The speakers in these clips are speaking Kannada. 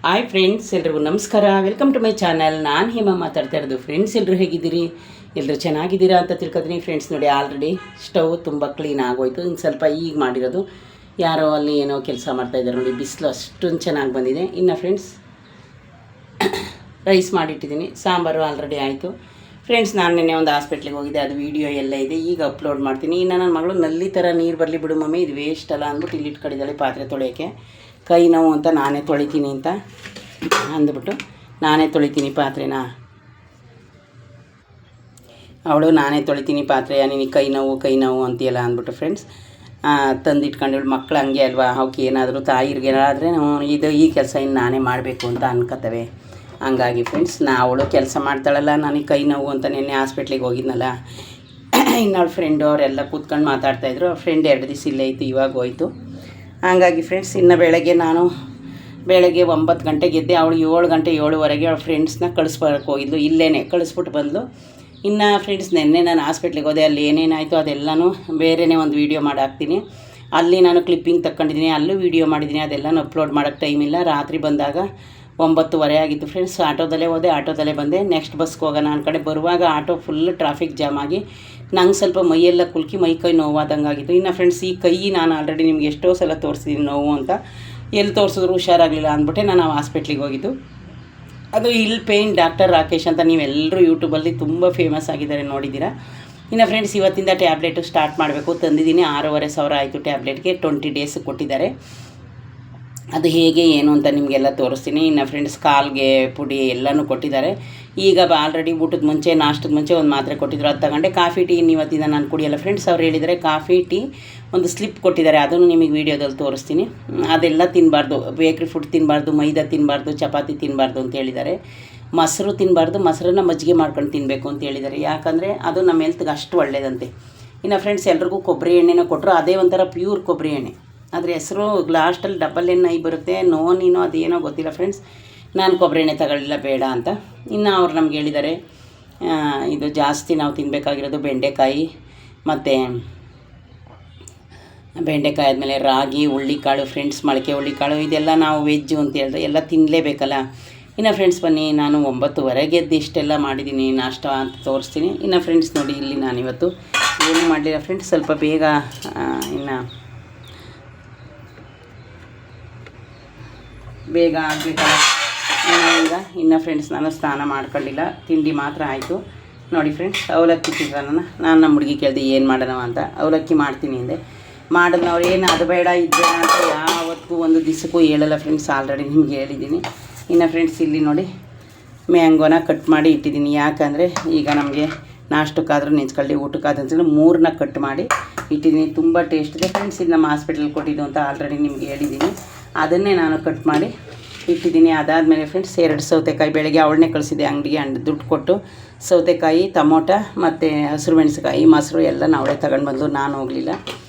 ಹಾಯ್ ಫ್ರೆಂಡ್ಸ್, ಎಲ್ರಿಗೂ ನಮಸ್ಕಾರ. Welcome to my channel. ನಾನು ಹೇಮ ಮಾತಾಡ್ತಾ ಇರೋದು. ಫ್ರೆಂಡ್ಸ್, ಎಲ್ಲರೂ ಹೇಗಿದ್ದೀರಿ? ಎಲ್ಲರೂ ಚೆನ್ನಾಗಿದ್ದೀರಾ ಅಂತ ತಿಳ್ಕೊತೀನಿ. ಫ್ರೆಂಡ್ಸ್ ನೋಡಿ, ಆಲ್ರೆಡಿ ಸ್ಟವ್ ತುಂಬ ಕ್ಲೀನ್ ಆಗೋಯ್ತು. ಇನ್ನು ಸ್ವಲ್ಪ ಈಗ ಮಾಡಿರೋದು. ಯಾರೋ ಅಲ್ಲಿ ಏನೋ ಕೆಲಸ ಮಾಡ್ತಾಯಿದ್ದಾರೆ ನೋಡಿ. ಬಿಸಿಲು ಅಷ್ಟೊಂದು ಚೆನ್ನಾಗಿ ಬಂದಿದೆ. ಇನ್ನು ಫ್ರೆಂಡ್ಸ್, ರೈಸ್ ಮಾಡಿಟ್ಟಿದ್ದೀನಿ. ಸಾಂಬಾರು ಆಲ್ರೆಡಿ ಆಯಿತು. ಫ್ರೆಂಡ್ಸ್, ನಾನು ನಿನ್ನೆ ಒಂದು ಹಾಸ್ಪಿಟ್ಲಿಗೆ ಹೋಗಿದ್ದೆ. ಅದು ವೀಡಿಯೋ ಎಲ್ಲ ಇದೆ, ಈಗ ಅಪ್ಲೋಡ್ ಮಾಡ್ತೀನಿ. ಇನ್ನು ನನ್ನ ಮಗಳು ನಲ್ಲಿ ಥರ ನೀರು ಬರಲಿ ಬಿಡು ಮಮ್ಮಿ, ಇದು ವೇಸ್ಟ್ ಅಲ್ಲ ಅಂದ್ಬಿಟ್ಟು ಇಲ್ಲಿ ಇಟ್ಕೊಂಡಿದ್ದಾಳೆ ಪಾತ್ರೆ ತೊಳೆಯೋಕ್ಕೆ. ಕೈ ನೋವು ಅಂತ ನಾನೇ ತೊಳಿತೀನಿ ಅಂತ ಅಂದ್ಬಿಟ್ಟು ನಾನೇ ತೊಳಿತೀನಿ ಪಾತ್ರೆನ. ಅವಳು ನಾನೇ ತೊಳಿತೀನಿ ಪಾತ್ರೆ, ನಿನಗೆ ಕೈ ನೋವು ಅಂತೀಯಲ್ಲ ಅಂದ್ಬಿಟ್ಟು ಫ್ರೆಂಡ್ಸ್ ತಂದಿಟ್ಕೊಂಡಿವಳು. ಮಕ್ಕಳು ಹಂಗೆ ಅಲ್ವಾ, ಅವಕ್ಕೆ ಏನಾದರೂ ತಾಯಿರ್ಗೇನಾದರೆ ಇದು ಈ ಕೆಲಸ ಇನ್ನು ನಾನೇ ಮಾಡಬೇಕು ಅಂತ ಅನ್ಕೋತವೆ. ಹಂಗಾಗಿ ಫ್ರೆಂಡ್ಸ್, ಅವಳು ಕೆಲಸ ಮಾಡ್ತಾಳಲ್ಲ, ನನಗೆ ಕೈ ನೋವು ಅಂತ ನಿನ್ನೆ ಹಾಸ್ಪಿಟ್ಲಿಗೆ ಹೋಗಿದ್ನಲ್ಲ. ಇನ್ನವಳು ಫ್ರೆಂಡು ಅವರೆಲ್ಲ ಕೂತ್ಕೊಂಡು ಮಾತಾಡ್ತಾಯಿದ್ರು. ಅವ್ರ ಫ್ರೆಂಡ್ 2 ದಿವಸ ಇಲ್ಲೇ ಇತ್ತು, ಇವಾಗ ಹೋಯ್ತು. ಹಂಗಾಗಿ ಫ್ರೆಂಡ್ಸ್, ಇನ್ನು ಬೆಳಗ್ಗೆ 9 ಗಂಟೆಗೆ ಎದ್ದೆ. ಅವಳು 7 ಗಂಟೆ 7:15 ಅವಳ ಫ್ರೆಂಡ್ಸ್ನ ಕಳಿಸ್ಬರಕ್ಕೆ ಹೋಗಿದ್ಲು. ಇಲ್ಲೇ ಕಳಿಸ್ಬಿಟ್ಟು ಬಂದು. ಇನ್ನು ಫ್ರೆಂಡ್ಸ್, ನೆನ್ನೆ ನಾನು ಹಾಸ್ಪಿಟ್ಲಿಗೆ ಹೋದೆ. ಅಲ್ಲಿ ಏನೇನಾಯಿತು ಅದೆಲ್ಲನೂ ಬೇರೆಯೇ ಒಂದು ವೀಡಿಯೋ ಮಾಡಿ ಹಾಕ್ತೀನಿ. ಅಲ್ಲಿ ನಾನು ಕ್ಲಿಪ್ಪಿಂಗ್ ತಗೊಂಡಿದ್ದೀನಿ, ಅಲ್ಲೂ ವೀಡಿಯೋ ಮಾಡಿದ್ದೀನಿ. ಅದೆಲ್ಲನೂ ಅಪ್ಲೋಡ್ ಮಾಡೋಕ್ಕೆ ಟೈಮ್ ಇಲ್ಲ. ರಾತ್ರಿ ಬಂದಾಗ 9:30 ಆಗಿತ್ತು ಫ್ರೆಂಡ್ಸ್. ಆಟೋದಲ್ಲೇ ಹೋದೆ, ಆಟೋದಲ್ಲೇ ಬಂದೆ. ನೆಕ್ಸ್ಟ್ ಬಸ್ಗೆ ಹೋಗೋಣ ಕಡೆ ಬರುವಾಗ ಆಟೋ ಫುಲ್ ಟ್ರಾಫಿಕ್ ಜಾಮ್ ಆಗಿ ನಂಗೆ ಸ್ವಲ್ಪ ಮೈಯೆಲ್ಲ ಕುಲ್ಕಿ ಕೈ ನೋವಾದಂಗೆ ಆಗಿತ್ತು. ಇನ್ನು ಫ್ರೆಂಡ್ಸ್, ಈ ಕೈ ನಾನು ಆಲ್ರೆಡಿ ನಿಮ್ಗೆ ಎಷ್ಟೋ ಸಲ ತೋರಿಸಿದ್ದೀನಿ ನೋವು ಅಂತ. ಎಲ್ಲಿ ತೋರಿಸಿದ್ರು ಹುಷಾರಾಗಲಿಲ್ಲ ಅಂದ್ಬಿಟ್ಟೆ ನಾನು ಹಾಸ್ಪಿಟ್ಲಿಗೆ ಹೋಗಿದ್ದು. ಅದು ಇಲ್ಲಿ ಪೇಯ್ನ್ ಡಾಕ್ಟರ್ ರಾಕೇಶ್ ಅಂತ ನೀವೆಲ್ಲರೂ ಯೂಟ್ಯೂಬಲ್ಲಿ ತುಂಬ ಫೇಮಸ್ ಆಗಿದ್ದಾರೆ, ನೋಡಿದ್ದೀರಾ. ಇನ್ನು ಫ್ರೆಂಡ್ಸ್, ಇವತ್ತಿಂದ ಟ್ಯಾಬ್ಲೆಟು ಸ್ಟಾರ್ಟ್ ಮಾಡಬೇಕು. ತಂದಿದ್ದೀನಿ. 6,500 ಆಯಿತು ಟ್ಯಾಬ್ಲೆಟ್ಗೆ. 20 ಡೇಸ್ ಕೊಟ್ಟಿದ್ದಾರೆ. ಅದು ಹೇಗೆ ಏನು ಅಂತ ನಿಮಗೆಲ್ಲ ತೋರಿಸ್ತೀನಿ. ಇನ್ನು ಫ್ರೆಂಡ್ಸ್, ಕಾಲ್ಗೆ ಪುಡಿ ಎಲ್ಲನೂ ಕೊಟ್ಟಿದ್ದಾರೆ. ಈಗ ಆಲ್ರೆಡಿ ಊಟದ ಮುಂಚೆ ನಾಷ್ಟದ ಮುಂಚೆ ಒಂದು ಮಾತ್ರೆ ಕೊಟ್ಟಿದ್ರು, ಅದು ತಗೊಂಡೆ. ಕಾಫಿ ಟೀ ಇವತ್ತಿಂದ ನಾನು ಕುಡಿಯಲ್ಲ ಫ್ರೆಂಡ್ಸ್. ಅವ್ರು ಹೇಳಿದರೆ ಕಾಫಿ ಟೀ ಒಂದು ಸ್ಲಿಪ್ ಕೊಟ್ಟಿದ್ದಾರೆ, ಅದನ್ನು ನಿಮಗೆ ವೀಡಿಯೋದಲ್ಲಿ ತೋರಿಸ್ತೀನಿ. ಅದೆಲ್ಲ ತಿನ್ನಬಾರ್ದು, ಬೇಕ್ರಿ ಫುಡ್ ತಿನ್ನಬಾರ್ದು, ಮೈದಾ ತಿನ್ನಬಾರ್ದು, ಚಪಾತಿ ತಿನ್ನಬಾರ್ದು ಅಂತ ಹೇಳಿದ್ದಾರೆ. ಮೊಸರು ತಿನ್ನಬಾರ್ದು, ಮೊಸರನ್ನ ಮಜ್ಜಿಗೆ ಮಾಡ್ಕೊಂಡು ತಿನ್ನಬೇಕು ಅಂತ ಹೇಳಿದ್ದಾರೆ. ಯಾಕಂದರೆ ಅದು ನಮ್ಮ ಹೆಲ್ತ್ಗೆ ಅಷ್ಟು ಒಳ್ಳೆಯದಂತೆ. ಇನ್ನು ಫ್ರೆಂಡ್ಸ್, ಎಲ್ರಿಗೂ ಕೊಬ್ಬರಿ ಎಣ್ಣೆನ ಕೊಟ್ಟರು. ಅದೇ ಒಂಥರ ಪ್ಯೂರ್ ಕೊಬ್ಬರಿ ಎಣ್ಣೆ. ಅದ್ರ ಹೆಸರು ಲಾಸ್ಟಲ್ಲಿ ಡಬಲ್ ಎನ್ ಐ ಬರುತ್ತೆ, ನೀನೋ ಅದೇನೋ ಗೊತ್ತಿಲ್ಲ ಫ್ರೆಂಡ್ಸ್. ನಾನು ಕೊಬ್ಬರಿ ಎಣ್ಣೆ ತಗೊಳ್ಳಿಲ್ಲ, ಬೇಡ ಅಂತ. ಇನ್ನು ಅವ್ರು ನಮ್ಗೆ ಹೇಳಿದ್ದಾರೆ, ಇದು ಜಾಸ್ತಿ ನಾವು ತಿನ್ನಬೇಕಾಗಿರೋದು ಬೆಂಡೆಕಾಯಿ ಆದಮೇಲೆ ರಾಗಿ, ಹುಳ್ಳಿಕಾಳು ಫ್ರೆಂಡ್ಸ್, ಮೊಳಕೆ ಹುಳ್ಳಿಕಾಳು, ಇದೆಲ್ಲ ನಾವು ವೆಜ್ಜು ಅಂತ ಹೇಳಿದ್ರೆ ಎಲ್ಲ ತಿನ್ನಲೇಬೇಕಲ್ಲ. ಇನ್ನು ಫ್ರೆಂಡ್ಸ್, ಬನ್ನಿ, ನಾನು 9:30 ಎದ್ದು ಇಷ್ಟೆಲ್ಲ ಮಾಡಿದ್ದೀನಿ ನಾಷ್ಟ ಅಂತ ತೋರಿಸ್ತೀನಿ. ಇನ್ನು ಫ್ರೆಂಡ್ಸ್ ನೋಡಿ, ಇಲ್ಲಿ ನಾನಿವತ್ತು ಏನು ಮಾಡಲಿಲ್ಲ ಫ್ರೆಂಡ್ಸ್, ಸ್ವಲ್ಪ ಬೇಗ ಆಗಬೇಕಲ್ಲ ಇನ್ನು ಫ್ರೆಂಡ್ಸ್, ನಾನು ಸ್ನಾನ ಮಾಡ್ಕೊಳ್ಳಿಲ್ಲ, ತಿಂಡಿ ಮಾತ್ರ ಆಯಿತು. ನೋಡಿ ಫ್ರೆಂಡ್ಸ್, ಅವಲಕ್ಕಿ ಚಿತ್ರಾನ್ನ ನಾನು ನಮ್ಮ ಹುಡುಗಿ ಕೇಳಿದೆ ಏನು ಮಾಡೋಣ ಅಂತ. ಅವಲಕ್ಕಿ ಮಾಡ್ತೀನಿ ಅಂದೆ. ಮಾಡಿದ್ನವ್ರು ಏನು ಅದು ಬೇಡ ಇದು ಬೇಡ ಅಂತ ಯಾವತ್ತೂ ಒಂದು ದಿವಸಕ್ಕೂ ಹೇಳಲ್ಲ ಫ್ರೆಂಡ್ಸ್. ಆಲ್ರೆಡಿ ನಿಮ್ಗೆ ಹೇಳಿದ್ದೀನಿ. ಇನ್ನು ಫ್ರೆಂಡ್ಸ್, ಇಲ್ಲಿ ನೋಡಿ ಮ್ಯಾಂಗೋನ ಕಟ್ ಮಾಡಿ ಇಟ್ಟಿದ್ದೀನಿ. ಯಾಕಂದರೆ ಈಗ ನಮಗೆ ನಾಷ್ಟಕ್ಕಾದ್ರೂ ನೆಂಚ್ಕೊಳ್ಳಿ, ಊಟಕ್ಕಾದ್ರೂ 3ನ ಕಟ್ ಮಾಡಿ ಇಟ್ಟಿದ್ದೀನಿ. ತುಂಬ ಟೇಸ್ಟ್ ಇದೆ ಫ್ರೆಂಡ್ಸ್. ಇದು ನಮ್ಮ ಹಾಸ್ಪಿಟಲ್ ಕೊಟ್ಟಿದ್ದು ಅಂತ ಆಲ್ರೆಡಿ ನಿಮ್ಗೆ ಹೇಳಿದ್ದೀನಿ. ಅದನ್ನೇ ನಾನು ಕಟ್ ಮಾಡಿ ಇಟ್ಟಿದ್ದೀನಿ. ಅದಾದಮೇಲೆ ಫ್ರೆಂಡ್ಸ್, 2 ಸೌತೆಕಾಯಿ ಬೆಳಗ್ಗೆ ಅವಳನ್ನೇ ಕಳಿಸಿದ್ದೆ ಅಂಗಡಿಗೆ, ದುಡ್ಡು ಕೊಟ್ಟು. ಸೌತೆಕಾಯಿ, ಟೊಮೊಟೊ ಮತ್ತು ಹಸಿರು ಮೆಣಸಿಕಾಯಿ, ಮೊಸರು ಎಲ್ಲ ಅವಳೇ ತಗೊಂಡು ಬಂದು, ನಾನು ಹೋಗಲಿಲ್ಲ.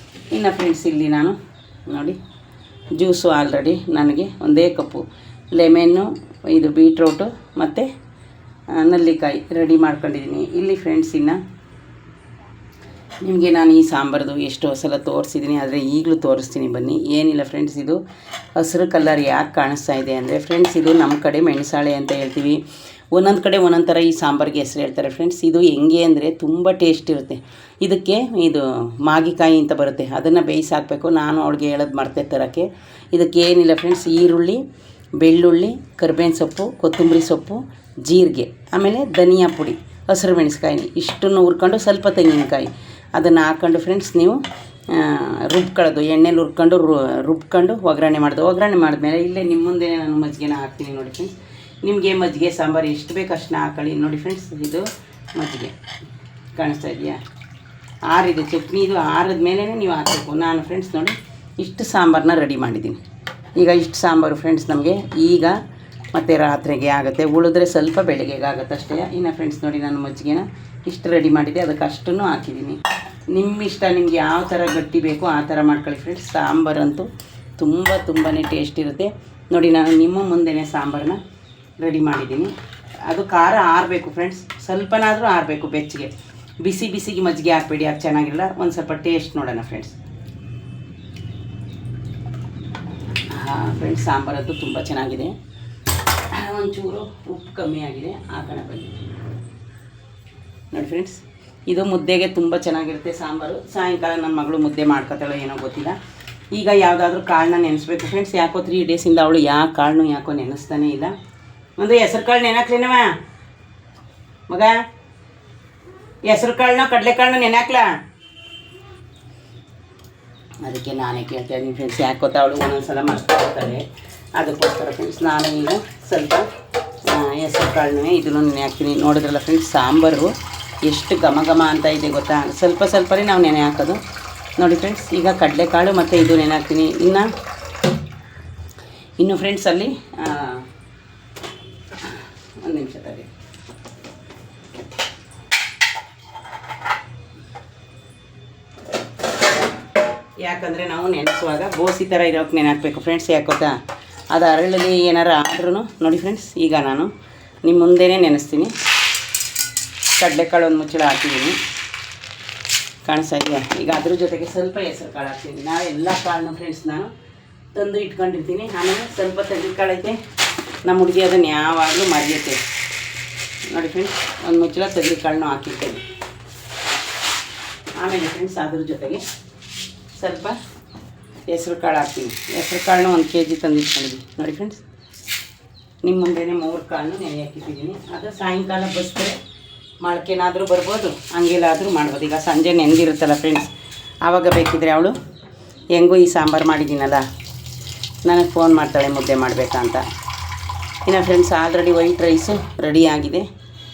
ಇನ್ನು ಫ್ರೆಂಡ್ಸ್, ಇಲ್ಲಿ ನಾನು ನೋಡಿ ಜ್ಯೂಸು ಆಲ್ರೆಡಿ ನನಗೆ 1 ಕಪ್ಪು ಲೆಮೆನ್ನು, ಇದು ಬೀಟ್ರೋಟು ಮತ್ತು ನಲ್ಲಿಕಾಯಿ ರೆಡಿ ಮಾಡ್ಕೊಂಡಿದ್ದೀನಿ. ಇಲ್ಲಿ ಫ್ರೆಂಡ್ಸ್, ಇನ್ನು ನಿಮಗೆ ನಾನು ಈ ಸಾಂಬಾರ್ದು ಎಷ್ಟೋ ಸಲ ತೋರಿಸಿದ್ದೀನಿ, ಆದರೆ ಈಗಲೂ ತೋರಿಸ್ತೀನಿ ಬನ್ನಿ. ಏನಿಲ್ಲ ಫ್ರೆಂಡ್ಸ್, ಇದು ಹಸಿರು ಕಲರ್ ಯಾಕೆ ಕಾಣಿಸ್ತಾ ಇದೆ ಅಂದರೆ ಫ್ರೆಂಡ್ಸ್, ಇದು ನಮ್ಮ ಕಡೆ ಮೆಣಸಾಳೆ ಅಂತ ಹೇಳ್ತೀವಿ. ಒಂದೊಂದು ಕಡೆ ಒಂದೊಂದು ಥರ ಈ ಸಾಂಬಾರಿಗೆ ಹೆಸರು ಹೇಳ್ತಾರೆ ಫ್ರೆಂಡ್ಸ್. ಇದು ಹೆಂಗೆ ಅಂದರೆ ತುಂಬ ಟೇಸ್ಟ್ ಇರುತ್ತೆ. ಇದಕ್ಕೆ ಇದು ಮಾಗಿಕಾಯಿ ಅಂತ ಬರುತ್ತೆ, ಅದನ್ನು ಬೇಯಿಸಿ ಹಾಕಬೇಕು. ನಾನು ಅವಳಿಗೆ ಹೇಳೋದು ಮರ್ತೆ ತರೋಕ್ಕೆ. ಇದಕ್ಕೇನಿಲ್ಲ ಫ್ರೆಂಡ್ಸ್, ಈರುಳ್ಳಿ, ಬೆಳ್ಳುಳ್ಳಿ, ಕರಿಬೇವಿನ ಸೊಪ್ಪು, ಕೊತ್ತಂಬರಿ ಸೊಪ್ಪು, ಜೀರಿಗೆ, ಆಮೇಲೆ ಧನಿಯಾ ಪುಡಿ, ಹಸಿರು ಮೆಣಸಿಕಾಯಿ ಇಷ್ಟನ್ನು ಹುರ್ಕೊಂಡು ಸ್ವಲ್ಪ ತೆಂಗಿನಕಾಯಿ ಅದನ್ನು ಹಾಕ್ಕೊಂಡು ಫ್ರೆಂಡ್ಸ್ ನೀವು ರುಬ್ಕೊಳ್ಳೋದು. ಎಣ್ಣೆಲಿ ರುಬ್ಕೊಂಡು ಒಗ್ಗರಣೆ ಮಾಡಿದ್ಮೇಲೆ ಇಲ್ಲೇ ನಿಮ್ಮ ಮುಂದೆ ನಾನು ಮಜ್ಜಿಗೆನ ಹಾಕ್ತೀನಿ. ನೋಡಿ ಫ್ರೆಂಡ್ಸ್, ನಿಮಗೆ ಮಜ್ಜಿಗೆ ಸಾಂಬಾರು ಎಷ್ಟು ಬೇಕು ಅಷ್ಟನ್ನ ಹಾಕೊಳ್ಳಿ. ನೋಡಿ ಫ್ರೆಂಡ್ಸ್, ಇದು ಮಜ್ಜಿಗೆ ಕಾಣಿಸ್ತಾ ಇದೆಯಾ? ಆರಿದೆ ಚಟ್ನಿ, ಇದು ಆರಿದ ಮೇಲೆ ನೀವು ಹಾಕಬೇಕು. ನಾನು ಫ್ರೆಂಡ್ಸ್ ನೋಡಿ ಇಷ್ಟು ಸಾಂಬಾರನ್ನ ರೆಡಿ ಮಾಡಿದ್ದೀನಿ. ಈಗ ಇಷ್ಟು ಸಾಂಬಾರು ಫ್ರೆಂಡ್ಸ್ ನಮಗೆ ಈಗ ಮತ್ತು ರಾತ್ರಿಗೆ ಆಗುತ್ತೆ, ಉಳಿದ್ರೆ ಸ್ವಲ್ಪ ಬೆಳಗ್ಗೆಗೆ ಆಗುತ್ತೆ ಅಷ್ಟೇ. ಇನ್ನು ಫ್ರೆಂಡ್ಸ್ ನೋಡಿ, ನಾನು ಮಜ್ಜಿಗೆನ ಇಷ್ಟು ರೆಡಿ ಮಾಡಿದ್ದೆ, ಅದಕ್ಕೆ ಅಷ್ಟನ್ನು ಹಾಕಿದ್ದೀನಿ. ನಿಮ್ಮ ಇಷ್ಟ, ನಿಮ್ಗೆ ಯಾವ ಥರ ಗಟ್ಟಿ ಬೇಕೋ ಆ ಥರ ಮಾಡ್ಕೊಳ್ಳಿ ಫ್ರೆಂಡ್ಸ್. ಸಾಂಬಾರಂತೂ ತುಂಬಾ ಟೇಸ್ಟ್ ಇರುತ್ತೆ. ನೋಡಿ, ನಾನು ನಿಮ್ಮ ಮುಂದೆನೇ ಸಾಂಬಾರನ್ನ ರೆಡಿ ಮಾಡಿದ್ದೀನಿ. ಅದು ಖಾರ ಆರಬೇಕು ಫ್ರೆಂಡ್ಸ್, ಸ್ವಲ್ಪನಾದರೂ ಆರಬೇಕು ಬೆಚ್ಚಗೆ. ಬಿಸಿಗೆ ಮಜ್ಜಿಗೆ ಹಾಕಬೇಡಿ, ಅದು ಚೆನ್ನಾಗಿರಲ್ಲ. ಒಂದು ಸ್ವಲ್ಪ ಟೇಸ್ಟ್ ನೋಡೋಣ ಫ್ರೆಂಡ್ಸ್. ಫ್ರೆಂಡ್ಸ್, ಸಾಂಬಾರದ್ದು ತುಂಬ ಚೆನ್ನಾಗಿದೆ. ಒಂಚೂರು ಉಪ್ಪು ಕಮ್ಮಿ ಆಗಿದೆ ಹಾಕೋಣ ಬನ್ನಿ. ನೋಡಿ ಫ್ರೆಂಡ್ಸ್, ಇದು ಮುದ್ದೆಗೆ ತುಂಬ ಚೆನ್ನಾಗಿರುತ್ತೆ ಸಾಂಬಾರು. ಸಾಯಂಕಾಲ ನನ್ನ ಮಗಳು ಮುದ್ದೆ ಮಾಡ್ಕೊತಾಳೋ ಏನೋ ಗೊತ್ತಿಲ್ಲ. ಈಗ ಯಾವುದಾದ್ರೂ ಕಾಳನ್ನ ನೆನೆಸ್ಬೇಕು ಫ್ರೆಂಡ್ಸ್. ಯಾಕೋ 3 ಡೇಸಿಂದ ಅವಳು ಯಾವ ಕಾಳನ್ನು ಯಾಕೋ ನೆನೆಸ್ತಾನೇ ಇಲ್ಲ. ಒಂದು ಹೆಸ್ರು ಕಾಳು ನೆನಾಕ್ಲೇನವ ಮಗ? ಹೆಸ್ರು ಕಾಳನ್ನ ಕಡಲೆಕಾಳನ್ನ ನೆನಾಕ್ಲಾ? ಅದಕ್ಕೆ ನಾನೇ ಕೇಳ್ತಾ ಇದ್ದೀನಿ ಫ್ರೆಂಡ್ಸ್. ಯಾಕೆ ಗೊತ್ತಾ, ಅವಳು ಒಂದೊಂದು ಸಲ ಮರ್ತಾಳೆ. ಅದಕ್ಕೋಸ್ಕರ ಫ್ರೆಂಡ್ಸ್ ನಾನು ಈಗ ಸ್ವಲ್ಪ ಹೆಸರು ಕಾಳನ್ನೇ ಇದನ್ನು ನೆನೆ ಹಾಕ್ತೀನಿ. ನೋಡಿದ್ರಲ್ಲ ಫ್ರೆಂಡ್ಸ್, ಸಾಂಬಾರು ಎಷ್ಟು ಘಮ ಘಮ ಅಂತ ಇದೆ ಗೊತ್ತಾ. ಸ್ವಲ್ಪನೇ ನಾವು ನೆನೆ ಹಾಕೋದು. ನೋಡಿ ಫ್ರೆಂಡ್ಸ್, ಈಗ ಕಡಲೆಕಾಳು ಮತ್ತು ಇದು ನೆನೆ ಹಾಕ್ತೀನಿ. ಇನ್ನು ಫ್ರೆಂಡ್ಸ್ ಅಲ್ಲಿ ಒಂದು ನಿಮಿಷ ತಡಿ. ಯಾಕಂದರೆ ನಾವು ನೆನೆಸುವಾಗ ಗೋಸಿ ಥರ ಇರೋಕ್ಕೆ ನೆನೆ ಹಾಕಬೇಕು ಫ್ರೆಂಡ್ಸ್. ಯಾಕೆ ಗೊತ್ತಾ, ಅದು ಅರಳಲ್ಲಿ ಏನಾರು ಆದ್ರೂ ನೋಡಿ ಫ್ರೆಂಡ್ಸ್. ಈಗ ನಾನು ನಿಮ್ಮ ಮುಂದೆನೇ ನೆನೆಸ್ತೀನಿ. ಕಡಲೆಕಾಳು ಒಂದು ಮುಚ್ಚಳ ಹಾಕಿದ್ದೀನಿ, ಕಾಣಿಸ್ತಾ ಇದೆಯಾ? ಈಗ ಅದ್ರ ಜೊತೆಗೆ ಸ್ವಲ್ಪ ಹೆಸರು ಕಾಳು ಹಾಕ್ತೀನಿ. ಎಲ್ಲ ಕಾಳನ್ನು ಫ್ರೆಂಡ್ಸ್ ನಾನು ತಂದು ಇಟ್ಕೊಂಡಿರ್ತೀನಿ. ಆಮೇಲೆ ಸ್ವಲ್ಪ ತೆಂಗಿನಕಾಳು ಐತೆ, ನಮ್ಮ ಹುಡುಗಿ ಅದನ್ನು ಯಾವಾಗಲೂ ಮರೆಯುತ್ತೆ. ನೋಡಿ ಫ್ರೆಂಡ್ಸ್, ಒಂದು ಮುಚ್ಚಳ ತೆಂಗಿನಕಾಳನ್ನು ಹಾಕಿರ್ತೇನೆ. ಆಮೇಲೆ ಫ್ರೆಂಡ್ಸ್ ಅದ್ರ ಜೊತೆಗೆ ಸ್ವಲ್ಪ ಹೆಸ್ರು ಕಾಳು ಹಾಕ್ತೀನಿ. ಹೆಸ್ರು ಕಾಳನ್ನ 1 kg ತಂದು ಇಟ್ಕೊಂಡಿದ್ದೀನಿ. ನೋಡಿ ಫ್ರೆಂಡ್ಸ್, ನಿಮ್ಮ ಮುಂದೆನೇ 3 ಕಾಳನ್ನು ನೆನೆ ಹಾಕಿಟ್ಟಿದ್ದೀನಿ. ಅದು ಸಾಯಂಕಾಲ ಬಸ್ತಾರೆ ಮೊಳಕೆನಾದರೂ ಬರ್ಬೋದು, ಹಂಗೆಲ್ಲಾದರೂ ಮಾಡ್ಬೋದು. ಈಗ ಸಂಜೆ ನೆನೆದಿರುತ್ತಲ್ಲ ಫ್ರೆಂಡ್ಸ್, ಆವಾಗ ಬೇಕಿದ್ರೆ ಅವಳು ಹೆಂಗೂ ಈ ಸಾಂಬಾರು ಮಾಡಿದ್ದೀನಲ್ಲ, ನನಗೆ ಫೋನ್ ಮಾಡ್ತಾಳೆ ಮುದ್ದೆ ಮಾಡಬೇಕಾ ಅಂತ. ಇನ್ನು friends already white rice ready ಆಗಿದೆ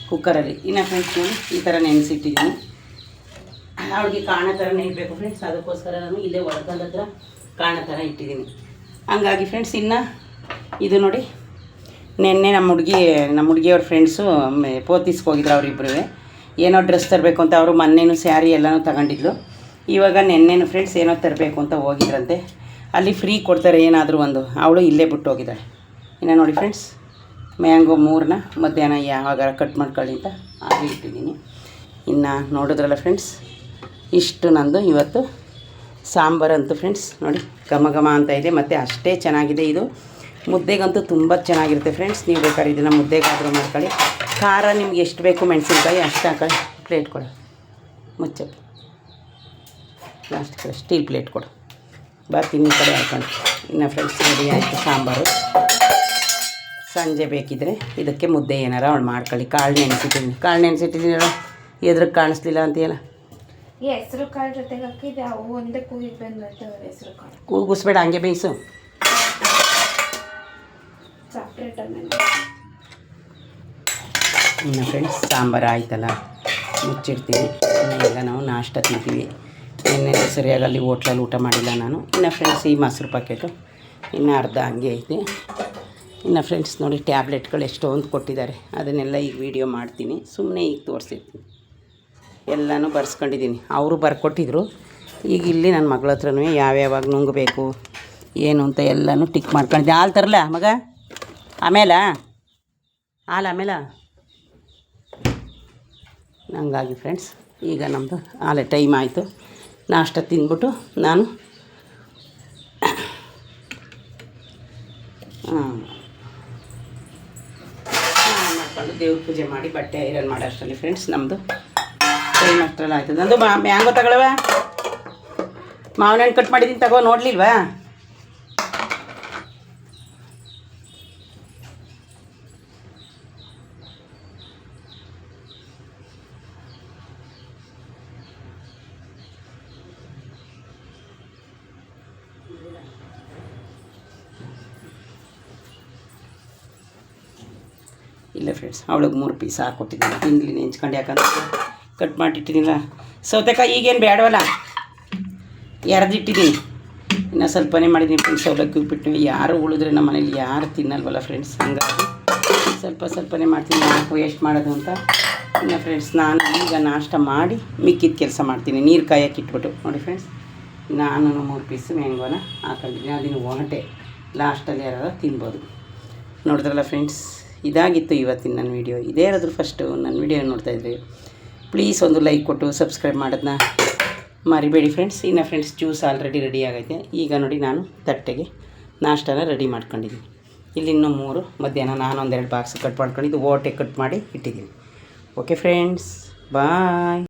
ಕುಕ್ಕರಲ್ಲಿ. ಇನ್ನು ಫ್ರೆಂಡ್ಸ್ ನೋಡಿ ಈ ಥರ ನೆನೆಸಿಟ್ಟಿದ್ದೀನಿ. ಅವಳಿಗೆ ಕಾಣೋ ಥರನೇ ಇರಬೇಕು ಫ್ರೆಂಡ್ಸ್. ಅದಕ್ಕೋಸ್ಕರ ನಾನು ಇಲ್ಲೇ ಒಳಗದ ಹತ್ರ ಕಾಣೋ ಥರ ಇಟ್ಟಿದ್ದೀನಿ. ಹಂಗಾಗಿ ಫ್ರೆಂಡ್ಸ್, ಇನ್ನು ಇದು ನೋಡಿ, ನೆನ್ನೆ ನಮ್ಮ ಹುಡುಗಿಯವ್ರ ಫ್ರೆಂಡ್ಸು ಪೋತಿಸ್ಗೆ ಹೋಗಿದ್ರು. ಅವರಿಬ್ಬರು ಏನೋ ಡ್ರೆಸ್ ತರಬೇಕು ಅಂತ. ಅವರು ಮೊನ್ನೆನೂ ಸ್ಯಾರಿ ಎಲ್ಲನೂ ತಗೊಂಡಿದ್ಲು. ಇವಾಗ ನೆನ್ನೆನೂ ಫ್ರೆಂಡ್ಸ್ ಏನೋ ತರಬೇಕು ಅಂತ ಹೋಗಿದ್ರಂತೆ. ಅಲ್ಲಿ ಫ್ರೀ ಕೊಡ್ತಾರೆ ಏನಾದರೂ ಒಂದು. ಅವಳು ಇಲ್ಲೇ ಬಿಟ್ಟು ಹೋಗಿದ್ದಾಳೆ. ಇನ್ನು ನೋಡಿ ಫ್ರೆಂಡ್ಸ್, ಮ್ಯಾಂಗೋ 3ನ ಮಧ್ಯಾಹ್ನ ಯಾವಾಗ ಕಟ್ ಮಾಡ್ಕೊಳ್ಳಿ ಅಂತ ಹಾಗೆ ಇಟ್ಟಿದ್ದೀನಿ. ಇನ್ನು ನೋಡಿದ್ರಲ್ಲ ಫ್ರೆಂಡ್ಸ್, ಇಷ್ಟು ನಂದು ಇವತ್ತು ಸಾಂಬಾರಂತೂ ಫ್ರೆಂಡ್ಸ್ ನೋಡಿ ಘಮ ಘಮ ಅಂತ ಇದೆ. ಮತ್ತು ಅಷ್ಟೇ ಚೆನ್ನಾಗಿದೆ. ಇದು ಮುದ್ದೆಗಂತೂ ತುಂಬ ಚೆನ್ನಾಗಿರುತ್ತೆ ಫ್ರೆಂಡ್ಸ್. ನೀವು ಬೇಕಾದ್ರೆ ಇದನ್ನು ಮುದ್ದೆಗಾದರೂ ಮಾಡ್ಕೊಳ್ಳಿ. ಖಾರ ನಿಮ್ಗೆ ಎಷ್ಟು ಬೇಕು ಮೆಣಸಿನ್ಕಾಯಿ ಅಷ್ಟು ಹಾಕೊಳ್ಳಿ. ಪ್ಲೇಟ್ ಕೊಡು, ಮುಚ್ಚಕ್ಕೆ ಲಾಸ್ಟ್ ಕಡೆ ಸ್ಟೀಲ್ ಪ್ಲೇಟ್ ಕೊಡು. ತಿನ್ನಿ ಕಡೆ ಹಾಕೊಂಡು. ಇನ್ನು ಫ್ರೆಂಡ್ಸ್ ರೆಡಿ ಆಯಿತು ಸಾಂಬಾರು. ಸಂಜೆ ಬೇಕಿದ್ದರೆ ಇದಕ್ಕೆ ಮುದ್ದೆ ಏನಾರ ಅವಳು ಮಾಡ್ಕೊಳ್ಳಿ. ಕಾಳು ನೆನೆಸಿಟ್ಟಿದ್ದೀನಿ. ಎದ್ರಿಗೆ ಕಾಣಿಸ್ಲಿಲ್ಲ ಅಂತೀಯಲ್ಲ? ಹೆಸರು ಕಾಳು ಜೊತೆಗೆ ಹಾಕಿದ್ದೆ. ಅವು ಒಂದೇ ಕೂಗಿಗೆ ಬಂದ್ಬಿಡ್ತವೆ. ಹೆಸರು ಕಾಳು ಕೂಗಿಸ್ಬೇಡ, ಹಂಗೆ ಬೇಯಿಸು. ಇನ್ನು ಫ್ರೆಂಡ್ಸ್ ಸಾಂಬಾರು ಆಯ್ತಲ್ಲ, ಮುಚ್ಚಿಡ್ತೀವಿ. ಇನ್ನೆಲ್ಲ ನಾವು ನಾಷ್ಟ ತಿಂತೀವಿ. ನಿನ್ನೆ ಸರಿಯಾಗಿ ಅಲ್ಲಿ ಹೋಟ್ಲಲ್ಲಿ ಊಟ ಮಾಡಿಲ್ಲ ನಾನು. ಇನ್ನು ಫ್ರೆಂಡ್ಸ್ ಈ ಮೊಸರು ಪ್ಯಾಕೆಟು ಇನ್ನು ಅರ್ಧ ಹಂಗೆ ಐತೆ. ಇನ್ನು ಫ್ರೆಂಡ್ಸ್ ನೋಡಿ ಟ್ಯಾಬ್ಲೆಟ್ಗಳು ಎಷ್ಟೊಂದು ಕೊಟ್ಟಿದ್ದಾರೆ. ಅದನ್ನೆಲ್ಲ ಈಗ ವೀಡಿಯೋ ಮಾಡ್ತೀನಿ. ಸುಮ್ಮನೆ ಈಗ ತೋರಿಸಿರ್ತೀನಿ. ಎಲ್ಲನೂ ಬರ್ಸ್ಕೊಂಡಿದ್ದೀನಿ. ಅವರು ಬರ್ಕೊಟ್ಟಿದ್ರು. ಈಗ ಇಲ್ಲಿ ನನ್ನ ಮಗಳ ಹತ್ರನೂ ಯಾವ್ಯಾವಾಗ ನುಂಗಬೇಕು ಏನು ಅಂತ ಎಲ್ಲನೂ ಟಿಕ್ ಮಾಡ್ಕೊಂಡಿದ್ದೆ. ಹಾಲು ತರಲ್ಲ ಮಗ? ಆಮೇಲೆ ಹಂಗಾಗಿ ಫ್ರೆಂಡ್ಸ್ ಈಗ ನಮ್ಮದು ಆಲೆ ಟೈಮ್ ಆಯಿತು. ನಾಷ್ಟ ತಿಂದ್ಬಿಟ್ಟು ನಾನು ಮಾಡ್ಕೊಂಡು ದೇವ್ರ ಪೂಜೆ ಮಾಡಿ ಬಟ್ಟೆ ಐರನ್ ಮಾಡೋ ಅಷ್ಟರಲ್ಲಿ ಫ್ರೆಂಡ್ಸ್ ನಮ್ಮದು ಟೈಮ್ ಅಷ್ಟರಲ್ಲಿ ಆಯ್ತದೆ. ನಂದು ಮ್ಯಾಂಗೋ ತಗೊಳವ? ಮಾವಿನ ಹಣ್ಣು ಕಟ್ ಮಾಡಿದ್ದೀನಿ, ತಗೋ. ನೋಡಲಿಲ್ವಾ? ಇಲ್ಲ ಫ್ರೆಂಡ್ಸ್, ಅವಳಿಗೆ 3 ಪೀಸ್ ಹಾಕ್ಕೊಟ್ಟಿದ್ದೀನಿ. ತಿಂದ್ಲಿ ನೆಂಚ್ಕೊಂಡು. ಯಾಕಂದ್ರೆ ಕಟ್ ಮಾಡಿಟ್ಟಿದ್ದೀನಿಲ್ಲ. ಸೌತೆಕಾಯಿ ಈಗೇನು ಬೇಡವಲ್ಲ, ಎರೆದಿಟ್ಟಿದ್ದೀನಿ. ಇನ್ನು ಸ್ವಲ್ಪನೇ ಮಾಡಿದ್ದೀನಿ ಫ್ರೆಂಡ್ಸ್. ಸೌಲಕ್ಕಿ ಉಪ್ಪಿಟ್ಟು ಯಾರು ಉಳಿದ್ರೆ ನಮ್ಮ ಮನೇಲಿ ಯಾರು ತಿನ್ನಲ್ವಲ್ಲ ಫ್ರೆಂಡ್ಸ್. ಹಂಗಾಗಿ ಸ್ವಲ್ಪನೇ ಮಾಡ್ತೀನಿ. ಯಾಕೆ ವೇಸ್ಟ್ ಮಾಡೋದು ಅಂತ. ಇನ್ನು ಫ್ರೆಂಡ್ಸ್ ನಾನು ಈಗ ನಾಷ್ಟ ಮಾಡಿ ಮಿಕ್ಕಿದ ಕೆಲಸ ಮಾಡ್ತೀನಿ. ನೀರು ಕಾಯಕ್ಕೆ ಇಟ್ಬಿಟ್ಟು. ನೋಡಿ ಫ್ರೆಂಡ್ಸ್, ನಾನು 3 ಪೀಸ್ ಮ್ಯಾಂಗೋನ ಹಾಕೊಂಡಿದ್ದೀನಿ. ಅದನ್ನು ಹೊರಟೆ ಲಾಸ್ಟಲ್ಲಿ ಯಾರು ತಿನ್ಬೋದು. ನೋಡಿದ್ರಲ್ಲ ಫ್ರೆಂಡ್ಸ್, ಇದಾಗಿತ್ತು ಇವತ್ತಿನ ನನ್ನ ವೀಡಿಯೋ. ಇದೇ ಇರೋದು ಫಸ್ಟು ನನ್ನ ವೀಡಿಯೋ ನೋಡ್ತಾಯಿದ್ರಿ. ಪ್ಲೀಸ್ ಒಂದು ಲೈಕ್ ಕೊಟ್ಟು ಸಬ್ಸ್ಕ್ರೈಬ್ ಮಾಡೋದನ್ನ ಮರಿಬೇಡಿ ಫ್ರೆಂಡ್ಸ್. ಇನ್ನು ಫ್ರೆಂಡ್ಸ್ ಜ್ಯೂಸ್ ಆಲ್ರೆಡಿ ರೆಡಿ ಆಗೈತೆ. ಈಗ ನೋಡಿ ನಾನು ತಟ್ಟೆಗೆ ನಾಷ್ಟನ ರೆಡಿ ಮಾಡ್ಕೊಂಡಿದ್ದೀನಿ. ಇಲ್ಲಿ ಇನ್ನೂ 3 ಮಧ್ಯಾಹ್ನ ನಾನು ಒಂದೆರಡು ಬಾಕ್ಸ್ ಕಟ್ ಮಾಡ್ಕೊಂಡು ಇದು ಓಟೆ ಕಟ್ ಮಾಡಿ ಇಟ್ಟಿದ್ದೀನಿ. ಓಕೆ ಫ್ರೆಂಡ್ಸ್, ಬಾಯ್.